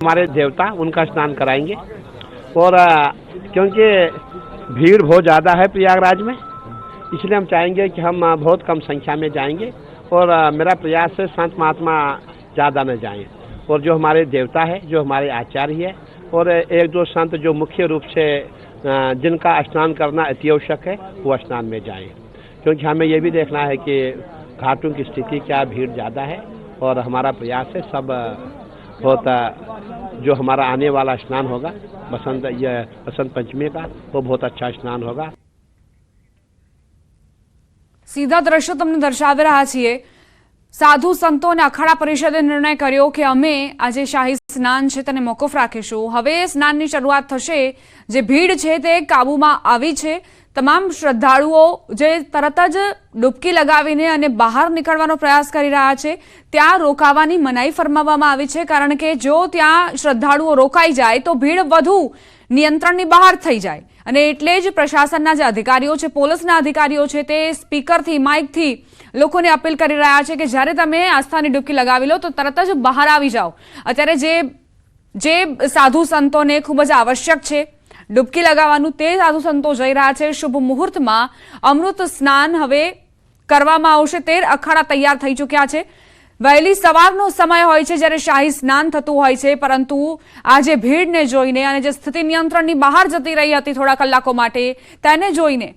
हमारे देवता उनका स्नान कराएंगे और क्योंकि भीड़ बहुत ज़्यादा है प्रयागराज में, इसलिए हम चाहेंगे कि हम बहुत कम संख्या में जाएंगे और मेरा प्रयास है संत महात्मा ज़्यादा में जाएं और जो हमारे देवता है, जो हमारे आचार्य है और एक दो संत जो मुख्य रूप से जिनका स्नान करना अति आवश्यक है वो स्नान में जाएं, क्योंकि हमें ये भी देखना है कि घाटों की स्थिति क्या, भीड़ ज़्यादा है और हमारा प्रयास है सब बहुत जो हमारा आने वाला स्नान होगा बसंत पंचमी का वो बहुत अच्छा स्नान होगा। सीधा दृश्य तमने दर्शावी रहा छीए। साधु संतो ने अखाड़ा परिषदे निर्णय कर्यो के अमे आज शाही स्नान छे तेने मोकूफ राखीशुं। हवे स्नाननी शरूआत थशे। जे भीड़ छे ते काबूमां आवी छे। तमाम श्रद्धाळुओ जे तरत ज डूबकी लगावीने अने बहार निकळवानो प्रयास करी रह्या छे त्यां रोकावानी मनाई फरमाववामां आवी छे, कारण के जो त्यां श्रद्धाळुओ रोकाई जाय तो भीड़ वधु नियंत्रणनी बहार थई जाय અને એટલે જ પ્રશાસનના જે અધિકારીઓ છે, પોલીસના અધિકારીઓ છે તે સ્પીકરથી, માઇકથી લોકોને અપીલ કરી રહ્યા છે કે જ્યારે તમે આસ્થાની ડૂબકી લગાવી લો તો તરત જ બહાર આવી જાઓ। અત્યારે જે સાધુ સંતોને ખૂબ જ આવશ્યક છે ડૂબકી લગાવવાનું તે સાધુ સંતો જઈ રહ્યા છે। શુભ મુહૂર્તમાં અમૃત સ્નાન હવે કરવામાં આવશે। 13 અખાડા તૈયાર થઈ ચૂક્યા છે। વહેલી સવારનો સમય હોય છે જ્યારે શાહી સ્નાન થતું હોય છે, પરંતુ આજે ભીડને જોઈને અને જે સ્થિતિ નિયંત્રણની બહાર જતી રહી હતી થોડા કલાકો માટે તેને જોઈને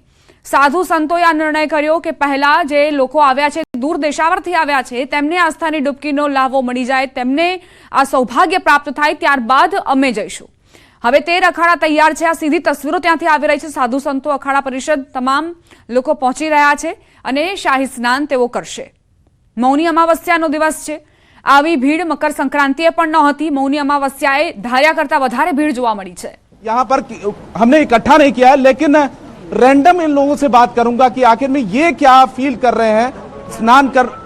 સાધુ સંતોએ આ નિર્ણય કર્યો કે પહેલા જે લોકો આવ્યા છે, દૂર દેશાવરથી આવ્યા છે, તેમને આસ્થાની ડૂબકીનો લાભો મળી જાય, તેમને આ સૌભાગ્ય પ્રાપ્ત થાય, ત્યારબાદ અમે જઈશું। હવે 13 અખાડા તૈયાર છે। આ સીધી તસવીરો ત્યાંથી આવી રહી છે। સાધુ સંતો, અખાડા પરિષદ, તમામ લોકો પહોંચી રહ્યા છે અને શાહી સ્નાન તેઓ કરશે। મૌની અમાવસ્યાનો દિવસ છે। આવી ભીડ મकर संक्रांतिए पण न होती। मौनी अमावस्याए धार्या करता वधारे भीड़ जोवा मળી છે। यहाँ पर हमने इकट्ठा नहीं किया है, लेकिन रैंडम इन लोगों से बात करूंगा कि आखिर में ये क्या फील कर रहे हैं।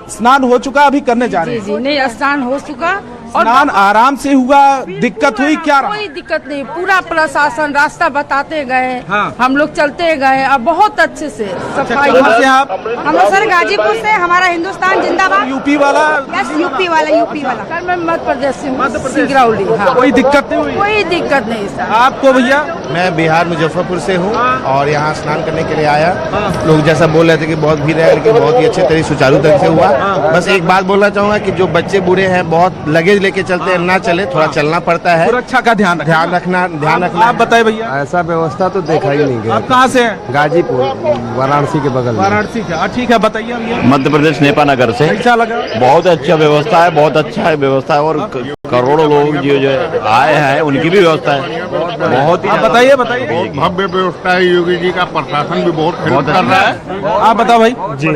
स्नान हो चुका, अभी करने जा रहे हैं। जी नहीं, स्नान हो चुका और स्नान आराम से हुआ, दिक्कत हुई क्या रहा? कोई दिक्कत नहीं, पूरा प्रशासन रास्ता बताते गए। हाँ। हम लोग चलते गए, अब बहुत अच्छे से सफाई। कहाँ से आप? हम सर गाजीपुर से। हमारा हिंदुस्तान जिंदाबाद। यूपी वाला? यस, यूपी वाला। सर मैं मध्य प्रदेश से हूँ, सिंगरौली। हाँ। कोई दिक्कत नहीं हुई? कोई दिक्कत नहीं सर। आपको भैया? मैं बिहार मुजफ्फरपुर से हूँ और यहाँ स्नान करने के लिए आया। लोग जैसा बोल रहे थे कि बहुत भीड़ है, लेकिन बहुत ही अच्छे तरीके सुचारू तरीके से हुआ। बस एक बात बोलना चाहूंगा कि जो बच्चे बूढ़े हैं, बहुत लगेज लेके चलते हैं, ना चले, थोड़ा चलना पड़ता है। सुरक्षा का ध्यान रखना। आप बताए भैया। ऐसा व्यवस्था तो देखा ही नहीं गया। आप कहाँ से हैं? गाजीपुर, वाराणसी के बगल में। वाराणसी का। ठीक है, बताइए भैया। मध्य प्रदेश नेपानगर से। कैसा लगा? बहुत अच्छा व्यवस्था है, बहुत अच्छा है व्यवस्था है और करोड़ों लोग जो आए हैं उनकी भी व्यवस्था है। बहुत ही बताइए। बहुत भव्य व्यवस्था है। योगी जी का प्रशासन भी बहुत हेल्प कर रहा है। आप बताओ भाई जी,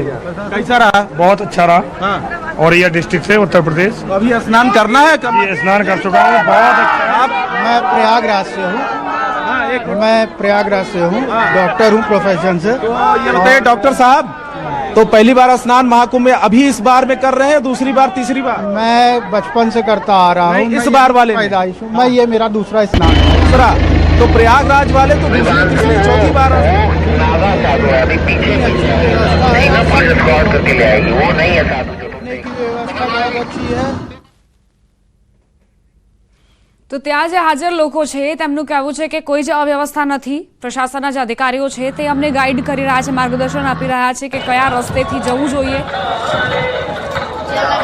कैसा रहा? बहुत अच्छा रहा। हाँ। और ये डिस्ट्रिक्ट से उत्तर प्रदेश। तो अभी स्नान करना है कब? ये स्नान कर चुका हूँ, बहुत अच्छा। मैं प्रयागराज से हूँ। मैं प्रयागराज से हूँ, डॉक्टर हूँ प्रोफेशन से। तो ये बताइए डॉक्टर साहब, तो पहली बार स्नान महाकुंभ में अभी इस बार में कर रहे हैं, दूसरी बार, तीसरी बार? मैं बचपन से करता आ रहा हूँ। इस बार वाले पैदाइश हूँ मैं, ये मेरा दूसरा स्नान है। दूसरा तो प्रयागराज वाले तो दूसरी, तीसरी, चौथी बार। व्यवस्था बहुत अच्छी है। તો ત્યાં જે હાજર લોકો છે તેમનું કહેવું છે કે કોઈ જ અવ્યવસ્થા નથી। પ્રશાસનના જે અધિકારીઓ છે તે અમને ગાઈડ કરી રહ્યા છે, માર્ગદર્શન આપી રહ્યા છે કે કયા રસ્તેથી જવું જોઈએ।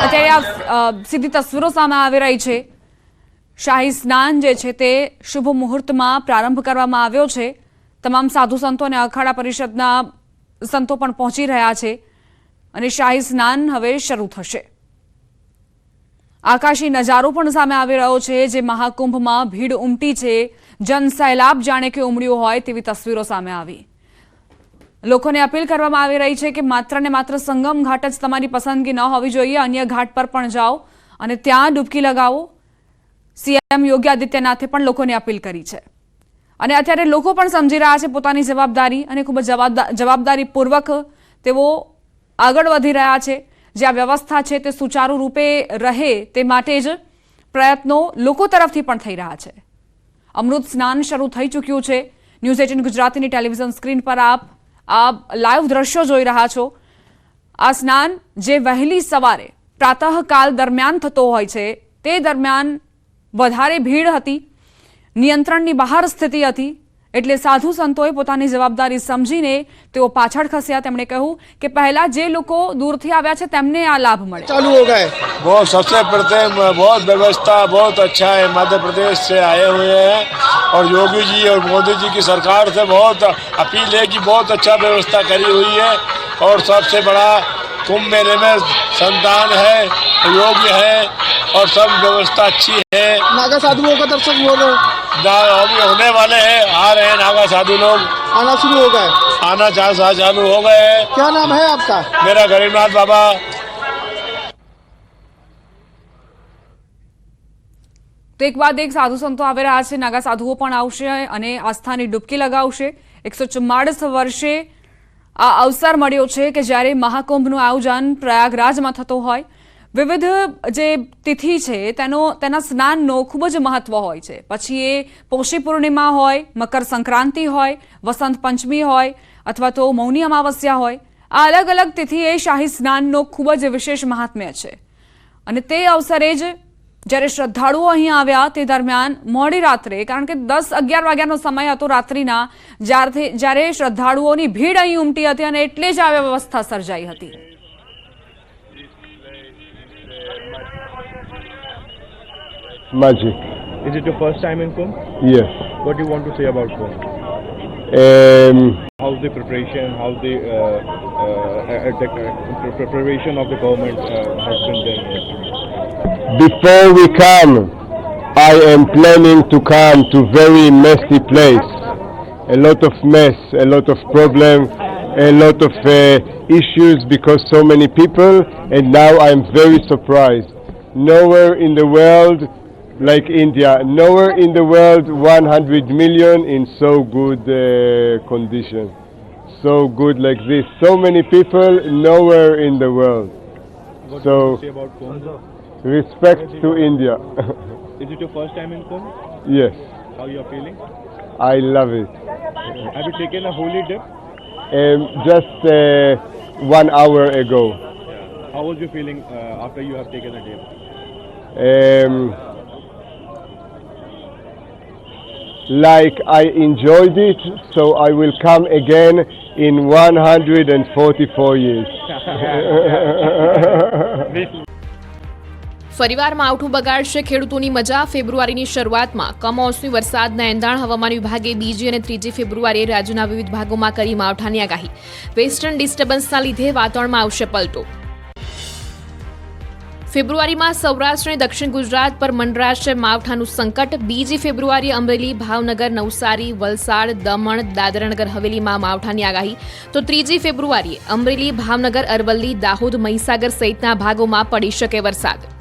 અત્યારે આ સીધી તસવીરો સામે આવી રહી છે। શાહી સ્નાન જે છે તે શુભ મુહૂર્તમાં પ્રારંભ કરવામાં આવ્યો છે। તમામ સાધુ સંતો અને અખાડા પરિષદના સંતો પણ પહોંચી રહ્યા છે અને શાહી સ્નાન હવે શરૂ થશે। આકાશી નજારો પણ સામે આવી રહ્યો છે। જે મહાકુંભમાં ભીડ ઉમટી છે, જન સૈલાબ જાણે કે ઉમટ્યો હોય તેવી તસવીરો સામે આવી। લોકોને અપીલ કરવામાં આવી રહી છે કે માત્ર ને માત્ર સંગમ ઘાટ જ તમારી પસંદગી ન હોવી જોઈએ, અન્ય ઘાટ પર પણ જાઓ અને ત્યાં ડૂબકી લગાવો। સીએમ યોગી આદિત્યનાથે પણ લોકોને અપીલ કરી છે અને અત્યારે લોકો પણ સમજી રહ્યા છે પોતાની જવાબદારી અને ખૂબ જ જવાબદારીપૂર્વક તેઓ આગળ વધી રહ્યા છે। જે આ વ્યવસ્થા છે તે સુચારુ રૂપે રહે તે માટે જ પ્રયત્નો લોકો તરફથી પણ થઈ રહ્યા છે। અમૃત સ્નાન શરૂ થઈ ચૂક્યું છે। ન્યૂઝ 18 ગુજરાતીની ટેલિવિઝન સ્ક્રીન પર આપ લાઈવ દ્રશ્યો જોઈ રહ્યા છો। આ સ્નાન જે વહેલી સવારે પ્રાતઃકાલ દરમિયાન થતો હોય છે તે દરમિયાન વધારે ભીડ હતી, નિયંત્રણની બહાર સ્થિતિ હતી, એટલે સાધુ સંતોએ પોતાની જવાબદારી સમજીને તેઓ પાછળ ખસ્યા। તેમણે કહ્યું કે પહેલા જે લોકો દૂરથી આવ્યા છે તેમને આ લાભ મળે। चालू हो गए। बहुत सबसे प्रथम बहुत व्यवस्था बहुत अच्छा है। मध्य प्रदेश से आए हुए हैं और योगी जी और मोदी जी की सरकार से बहुत अपील है कि बहुत अच्छा व्यवस्था करी हुई है और सबसे बड़ा कुंभ मेले में संतान है, योग्य है और सब व्यवस्था अच्छी है। नागा साधुओं का दर्शन हो रहे अभी होने वाले हैं, आ रहे हैं नागा साधु लोग, आना शुरू हो गए। आना चालू हो गए हैं। क्या नाम है आपका? मेरा गरीबनाथ बाबा। તો એક બાદ એક સાધુ સંતો આવી રહ્યા છે, નાગા સાધુઓ પણ આવશે અને આસ્થાની ડૂબકી લગાવશે। 144 વર્ષે આ અવસર મળ્યો છે કે જ્યારે મહાકુંભનું આયોજન પ્રયાગરાજમાં થતો હોય। વિવિધ જે તિથિ છે તેના સ્નાનનો ખૂબ જ મહત્વ હોય છે। પછી એ પોષી પૂર્ણિમા હોય, મકર સંક્રાંતિ હોય, વસંત પંચમી હોય અથવા તો મૌની અમાવસ્યા હોય, આ અલગ અલગ તિથિએ શાહી સ્નાનનો ખૂબ જ વિશેષ મહાત્મ્ય છે। અને તે અવસરે જ જ્યારે શ્રદ્ધાળુઓ અહીં આવ્યા તે દરમિયાન મોડી રાત્રે, કારણ કે 10-11 વાગ્યાનો સમય હતો રાત્રિના, જ્યારે શ્રદ્ધાળુઓની ભીડ અહીં ઉમટી હતી અને એટલે જ આ વ્યવસ્થા સર્જાઈ હતી। Magic. Is it your first time in Kumbh? Yes. What do you want to say about Kumbh? How's the preparation? How's the preparation of the government has been done? Before we come, I am planning to come to very messy place. A lot of mess, a lot of problem, a lot of issues because so many people, and now I am very surprised. Nowhere in the world like India, nowhere in the world 100 million in so good condition, so good like this. So many people, nowhere in the world. What So, do you say about Kumbh? respect to India. Is it your first time in Kumbh? Yes, How you are feeling? I love it. Have you taken a holy dip? Just 1 hour ago. How was you feeling after you have taken a dip? Like I enjoyed it, so I will come again in 144 years. ફરીવાર માવઠું બગાડશે ખેડૂતોની મજા। ફેબ્રુઆરીની શરૂઆતમાં કમોસમી વરસાદના એંધાણ હવામાન વિભાગે 2જી અને 3જી ફેબ્રુઆરીએ રાજ્યના વિવિધ ભાગોમાં કરી માવઠાની આગાહી। વેસ્ટર્ન ડિસ્ટર્બન્સના લીધે વાતાવરણમાં આવશે પલટો। ફેબ્રુઆરીમાં સૌરાષ્ટ્ર અને દક્ષિણ ગુજરાત પર મંડરાશે માવઠાનું સંકટ। 2જી ફેબ્રુઆરીએ અમરેલી, ભાવનગર, નવસારી, વલસાડ, દમણ, દાદરાનગર હવેલીમાં માવઠાની આગાહી। તો 3જી ફેબ્રુઆરીએ અમરેલી, ભાવનગર, અરવલ્લી, દાહોદ, મહીસાગર સહિતના ભાગોમાં પડી શકે વરસાદ।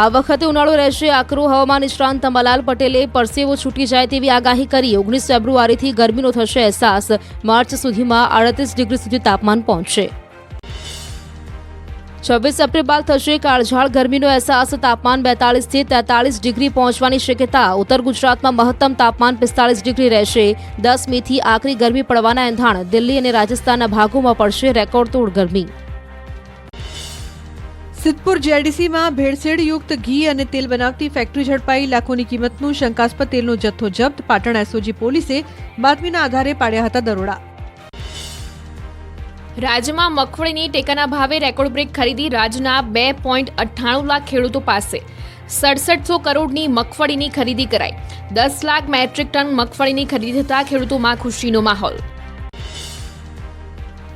આ વખતે ઉનાળો રહેશે આકરો। હવામાન નિષ્ણાંત અંબાલાલ પટેલે પરસેવો છૂટી જાય તેવી આગાહી કરી। 19 ફેબ્રુઆરીથી ગરમીનો થશે અહેસાસ। માર્ચ સુધીમાં 38 ડિગ્રી સુધી તાપમાન પહોંચશે। 26 એપ્રિલ બાદ થશે કાળઝાળ ગરમીનો અહેસાસ। તાપમાન 42 થી 43 ડિગ્રી પહોંચવાની શક્યતા। ઉત્તર ગુજરાતમાં મહત્તમ તાપમાન 45 ડિગ્રી રહેશે। 10 મેથી આકરી ગરમી પડવાના એંધાણ। દિલ્હી અને રાજસ્થાનના ભાગોમાં પડશે રેકોર્ડતોડ ગરમી। સિદ્ધપુર જેડીસીમાં ભેળસેળયુક્ત ઘી અને તેલ બનાવતી ફેક્ટરી ઝડપાઈ। લાખોની કિંમતનું શંકાસ્પદ તેલનો જથ્થો જપ્ત। પાટણ એસઓજી પોલીસે બાતમીના આધારે પાડ્યા હતા દરોડા। રાજ્યમાં મગફળીની ટેકાના ભાવે રેકોર્ડ બ્રેક ખરીદી। રાજ્યના 2.98 લાખ ખેડૂતો પાસે 6700 કરોડની મગફળીની ખરીદી કરાઈ। 10 લાખ મેટ્રિક ટન મગફળીની ખરીદી થતા ખેડૂતોમાં ખુશીનો માહોલ।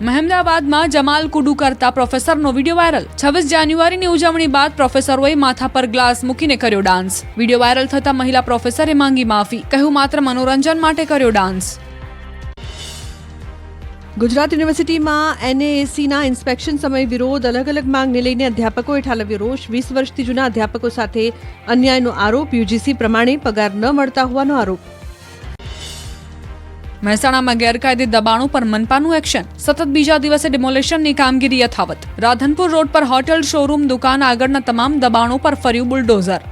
મહેમદાબાદમાં જમાલ કુડુ કરતા પ્રોફેસરનો વિડીયો વાયરલ। 26 જાન્યુઆરીની ઉજવણી બાદ પ્રોફેસરોએ માથા પર ગ્લાસ મૂકીને કર્યો ડાન્સ। વિડીયો વાયરલ થતા મહિલા પ્રોફેસરે માંગી માફી। કહ્યું માત્ર મનોરંજન માટે કર્યો ડાન્સ। ગુજરાત યુનિવર્સિટીમાં એનએએસીના ઇન્સ્પેક્શન સમય વિરોધ। અલગ અલગ માંગને લઈને અધ્યાપકોએ ઠાલવ્યો રોષ। 20 વર્ષથી જૂના અધ્યાપકો સાથે અન્યાયનો આરોપ। યુજીસી પ્રમાણે પગાર ન મળતા હોવાનો આરોપ। મહેસાણામાં ગેરકાયદે દબાણો પર મનપાનું એક્શન। સતત બીજા દિવસે ડિમોલેશનની કામગીરી યથાવત। રાધનપુર રોડ પર હોટેલ, શોરૂમ, દુકાન આગળના તમામ દબાણો પર ફર્યું બુલડોઝર।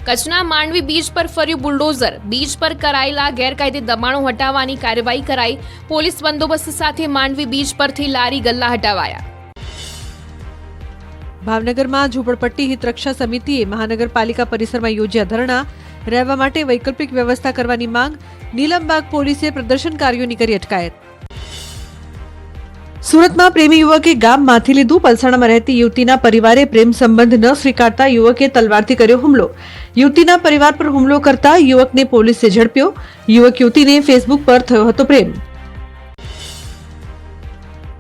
કચ્છના માંડવી બીચ પર ફર્યું બુલડોઝર। બીચ પર કરાયેલા ગેરકાયદે દબાણો હટાવવાની કાર્યવાહી કરાઈ। પોલીસ બંદોબસ્ત સાથે માંડવી બીચ પરથી લારી ગલ્લા હટાવાયા। ભાવનગરમાં ઝૂંપડપટ્ટી હિતરક્ષા સમિતિએ મહાનગરપાલિકા પરિસરમાં યોજ્યા ધરણા, રહેવા માટે વૈકલ્પિક વ્યવસ્થા કરવાની માંગ, નીલમબાગ પોલીસે પ્રદર્શનકારીઓની કરી અટકાયત. સુરતમાં પ્રેમી યુવકે ગામ માથી લીધું. પલસાણામાં રહેતી યુવતીના પરિવારે પ્રેમ સંબંધ ન સ્વીકારતા યુવકે તલવારથી કર્યો હુમલો. યુવતીના પરિવાર પર હુમલો કરતા યુવકને પોલીસે ઝડપ્યો. યુવક યુવતીને ફેસબુક પર થયો હતો પ્રેમ.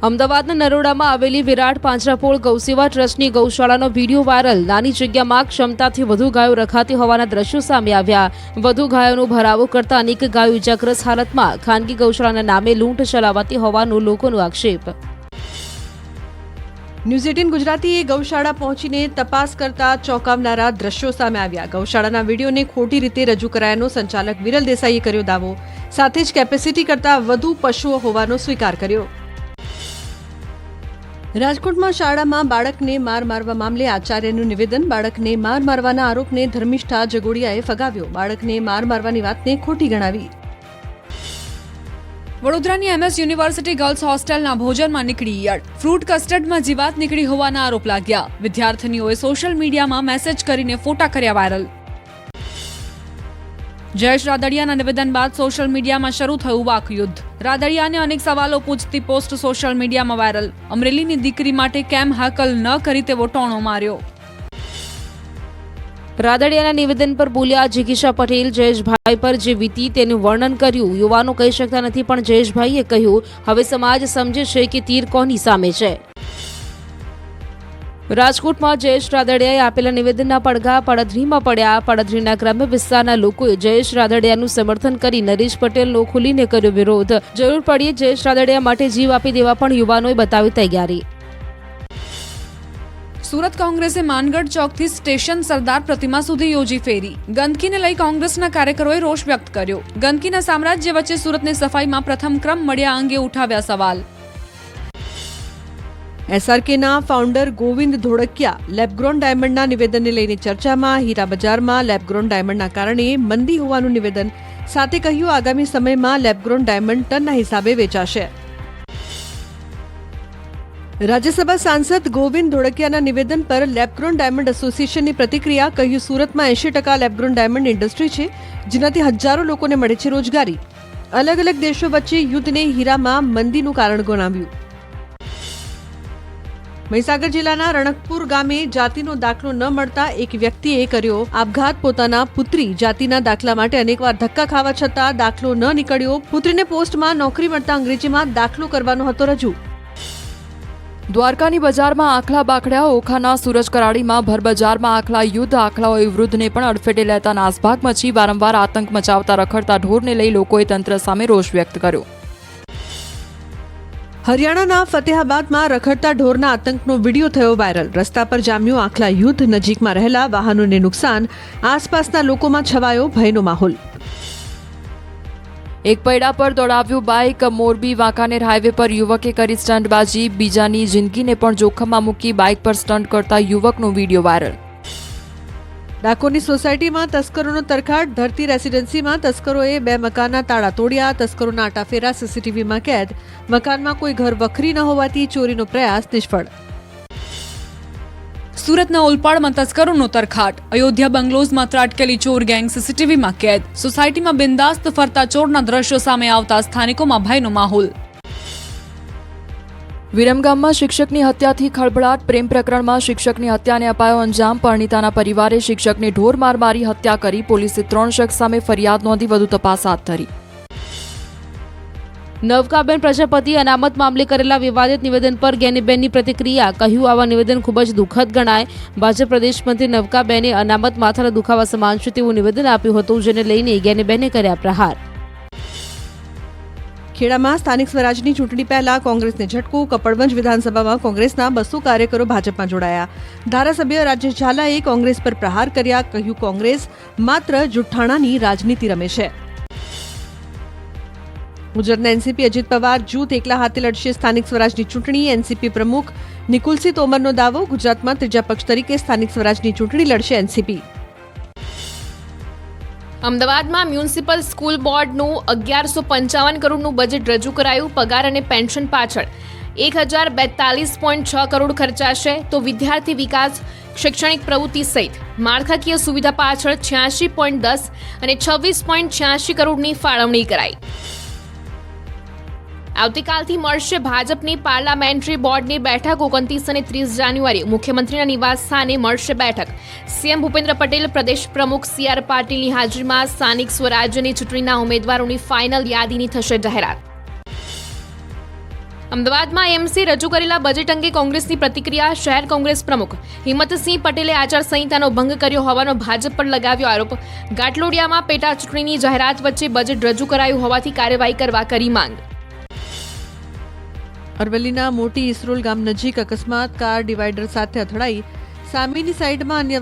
અમદાવાદના નરોડામાં આવેલી વિરાટ પાંજરાપોળ ગૌસેવા ટ્રસ્ટની ગૌશાળાનો વિડીયો વાયરલ. નાની જગ્યામાં ક્ષમતાથી વધુ ગાયો રખાતી હોવાના દ્રશ્યો સામે આવ્યા. વધુ ગાયોનો ભરાવો કરતા અનેક ગાયો ઇજાગ્રસ્ત હાલતમાં. ખાનગી ગૌશાળાના નામે લૂંટ ચલાવાતી હોવાનો લોકોનો આક્ષેપ. ન્યૂઝ 18 ગુજરાતીએ ગૌશાળા પહોંચીને તપાસ કરતા ચોંકાવનારા દ્રશ્યો સામે આવ્યા. ગૌશાળાના વિડીયોને ખોટી રીતે રજૂ કરાયાનો સંચાલક વિરલ દેસાઈએ કર્યો દાવો. સાથે જ કેપેસિટી કરતાં વધુ પશુઓ હોવાનો સ્વીકાર કર્યો. રાજકોટમાં શાળામાં બાળકને માર મારવા મામલે આચાર્યનું નિવેદન. બાળકને માર મારવાના આરોપને ધર્મિષ્ઠા જગોડિયાએ ફગાવ્યો. બાળકને માર મારવાની વાતને ખોટી ગણાવી. વડોદરાની MS યુનિવર્સિટી ગર્લ્સ હોસ્ટેલના ભોજનમાં નીકળી ઈયળ. ફ્રૂટ કસ્ટર્ડમાં જીવાત નીકળી હોવાના આરોપ લાગ્યા. વિદ્યાર્થીનીઓએ સોશિયલ મીડિયામાં મેસેજ કરીને ફોટા કર્યા વાયરલ. જયેશ રાદડિયાના નિવેદન બાદ સોશિયલ મીડિયામાં શરૂ થયું વાકયુદ્ધ. રાદડિયાને અનેક સવાલો પૂછતી પોસ્ટ સોશિયલ મીડિયામાં વાયરલ. અમરેલીની દીકરી માટે કેમ હાકલ ન કરી તેવો ટોણો માર્યો. રાદડિયાના નિવેદન પર બોલ્યા જિગીશા પટેલ. જયેશભાઈ પર જે વીતી તેનું વર્ણન કર્યું. યુવાનો કહી શકતા નથી, પણ જયેશભાઈએ કહ્યું હવે સમાજ સમજે છે કે તીર કોની સામે છે. રાજકોટમાં જયેશ રાદડિયાએ આપેલા નિવેદનના પડઘા પડધરીમાં પડ્યા. પડધરીના ગ્રામ્ય વિસ્તારના લોકોએ જયેશ રાદડિયાનું સમર્થન કરી નરેશ પટેલનો ખુલીને કર્યો વિરોધ. જરૂર પડીએ જયેશ રાદડિયા માટે જીવ આપી દેવા પણ યુવાનોએ બતાવી તૈયારી. સુરત કોંગ્રેસે માનગઢ ચોકથી સ્ટેશન સરદાર પ્રતિમા સુધી યોજી ફેરી. ગંદકીને લઈ કોંગ્રેસના કાર્યકરોએ રોષ વ્યક્ત કર્યો. ગંદકીના સામ્રાજ્ય વચ્ચે સુરતની સફાઈમાં પ્રથમ ક્રમ મળ્યા અંગે ઉઠાવ્યા સવાલ. SRKના ફાઉન્ડર ગોવિંદ ધોળકિયા લેબગ્રોન ડાયમંડના નિવેદનને લઈને ચર્ચામાં. હીરા બજારમાં લેબગ્રોન ડાયમંડના કારણે મંદી હોવાનું નિવેદન. સાથે કહ્યું આગામી સમયમાં લેબગ્રોન ડાયમંડ ટનના હિસાબે વેચાશે. રાજ્યસભા સાંસદ ગોવિંદ ધોળકિયાના નિવેદન પર લેબગ્રોન ડાયમંડ એસોસિએશનની પ્રતિક્રિયા. કહ્યું સુરતમાં 80% લેબગ્રોન ડાયમંડ ઇન્ડસ્ટ્રી છે, જેનાથી હજારો લોકોને મળે છે રોજગારી. અલગ અલગ દેશો વચ્ચે યુદ્ધને હીરામાં મંદીનું કારણ ગણાવ્યું. મહીસાગર જિલ્લાના રણકપુર ગામે જાતિનો દાખલો ન મળતા એક વ્યક્તિએ કર્યો આપઘાત. પોતાના પુત્રી જાતિના દાખલા માટે અનેકવાર ધક્કા ખાવા છતાં દાખલો ન નીકળ્યો. પુત્રીને પોસ્ટમાં નોકરી મળતા અંગ્રેજીમાં દાખલો કરવાનો હતો રજૂ. દ્વારકાની બજારમાં આખલા બાખડ્યા. ઓખાના સૂરજ કરાડીમાં ભરબજારમાં આખલા યુદ્ધ. આખલાઓએ વૃદ્ધને પણ અડફેટે લેતા નાસભાગ મચી. વારંવાર આતંક મચાવતા રખડતા ઢોરને લઈ લોકોએ તંત્ર સામે રોષ વ્યક્ત કર્યો. હરિયાણાના ફતેહાબાદમાં રખડતા ઢોરના આતંકનો વિડીયો થયો વાયરલ. રસ્તા પર જામ્યું આખલા યુદ્ધ. નજીકમાં રહેલા વાહનોને નુકસાન. આસપાસના લોકોમાં છવાયો ભયનો માહોલ. એક પૈડા પર દોડાવ્યું બાઇક. મોરબી વાંકાનેર હાઈવે પર યુવકે કરી સ્ટંટબાજી. બીજાની જિંદગીને પણ જોખમમાં મૂકી બાઇક પર સ્ટંટ કરતા યુવકનો વિડીયો વાયરલ. ડાકોરની સોસાયટીમાં તસ્કરોનો તરખાટ. ધરતી રેસિડેન્સીમાં તસ્કરોએ 2 મકાનના તાળા તોડ્યા. તસ્કરોના આટાફેરા CCTVમાં કેદ. મકાનમાં કોઈ ઘર વખરી ન હોવાથી ચોરીનો પ્રયાસ નિષ્ફળ. સુરતના ઓલપાડમાં તસ્કરોનો તરખાટ. અયોધ્યા બંગલોઝમાં ત્રાટકેલી ચોર ગેંગ CCTVમાં કેદ. સોસાયટીમાં બિંદાસ્ત ફરતા ચોરના દ્રશ્યો સામે આવતા સ્થાનિકોમાં ભયનો માહોલ. વિરમગામમાં શિક્ષકની હત્યાથી ખળભળાટ. પ્રેમ પ્રકરણમાં શિક્ષકની હત્યાને અપાયો અંજામ. પરણિતાના પરિવારે શિક્ષકને ઢોર માર મારી હત્યા કરી. પોલીસે 3 શખ્સ સામે ફરિયાદ નોંધી વધુ તપાસ હાથ ધરી. નવકાબેન પ્રજાપતિ અનામત મામલે કરેલા વિવાદિત નિવેદન પર જ્ઞાનીબેનની પ્રતિક્રિયા. કહ્યું આવા નિવેદન ખૂબ જ દુઃખદ ગણાય. ભાજપ પ્રદેશ મંત્રી નવકાબેને અનામત માથાના દુખાવા સમાન છે તેવું નિવેદન આપ્યું હતું, જેને લઈને જ્ઞાનીબેને કર્યા પ્રહાર. ખેડામાં સ્થાનિક સ્વરાજની ચૂંટણી પહેલા કોંગ્રેસને ઝટકો. કપડવંજ વિધાનસભામાં કોંગ્રેસના 200 કાર્યકરો ભાજપમાં જોડાયા. ધારાસભ્ય રાજેશ ઝાલાએ કોંગ્રેસ પર પ્રહાર કર્યા. કહ્યું કોંગ્રેસ માત્ર જુઠ્ઠાણાની રાજનીતિ રમે છે. ગુજરાતના એનસીપી અજીત પવાર જૂથ એકલા હાથે લડશે સ્થાનિક સ્વરાજની ચૂંટણી. એનસીપી પ્રમુખ નિકુલસિંહ તોમરનો દાવો. ગુજરાતમાં ત્રીજા પક્ષ તરીકે સ્થાનિક સ્વરાજની ચૂંટણી લડશે એનસીપી. અમદાવાદમાં મ્યુનિસિપલ સ્કૂલ બોર્ડનું 1155 કરોડનું બજેટ રજૂ કરાયું. પગાર અને પેન્શન પાછળ 1042.6 કરોડ ખર્ચાશે તો વિદ્યાર્થી વિકાસ, શૈક્ષણિક પ્રવૃત્તિ સહિત માળખાકીય સુવિધા પાછળ 86.10 અને 26.86 કરોડની ફાળવણી કરાઈ. આવતીકાલથી મળશે ભાજપની પાર્લામેન્ટરી બોર્ડની બેઠક. 29 અને 30 જાન્યુઆરી મુખ્યમંત્રીના નિવાસ સ્થાને મળશે બેઠક. સીએમ ભૂપેન્દ્ર પટેલ, પ્રદેશ પ્રમુખ CR પાટીલની હાજરીમાં સ્થાનિક સ્વરાજ્યની ચૂંટણીના ઉમેદવારોની ફાઇનલ યાદીની થશે જાહેરાત. અમદાવાદમાં એમસી રજૂ કરેલા બજેટ અંગે કોંગ્રેસની પ્રતિક્રિયા. શહેર કોંગ્રેસ પ્રમુખ હિંમતસિંહ પટેલે આચારસંહિતાનો ભંગ કર્યો હોવાનો ભાજપ પર લગાવ્યો આરોપ. ઘાટલોડિયામાં પેટા ચૂંટણીની જાહેરાત વચ્ચે બજેટ રજૂ કરાયું હોવાથી કાર્યવાહી કરવા કરી માંગ. અરવલ્લીના મોટી ઇસરોલ ગામ નજીક અકસ્માત. કાર ડિવાઈડર સાથે અથડાઈ. સામેની સાઈડમાં અન્ય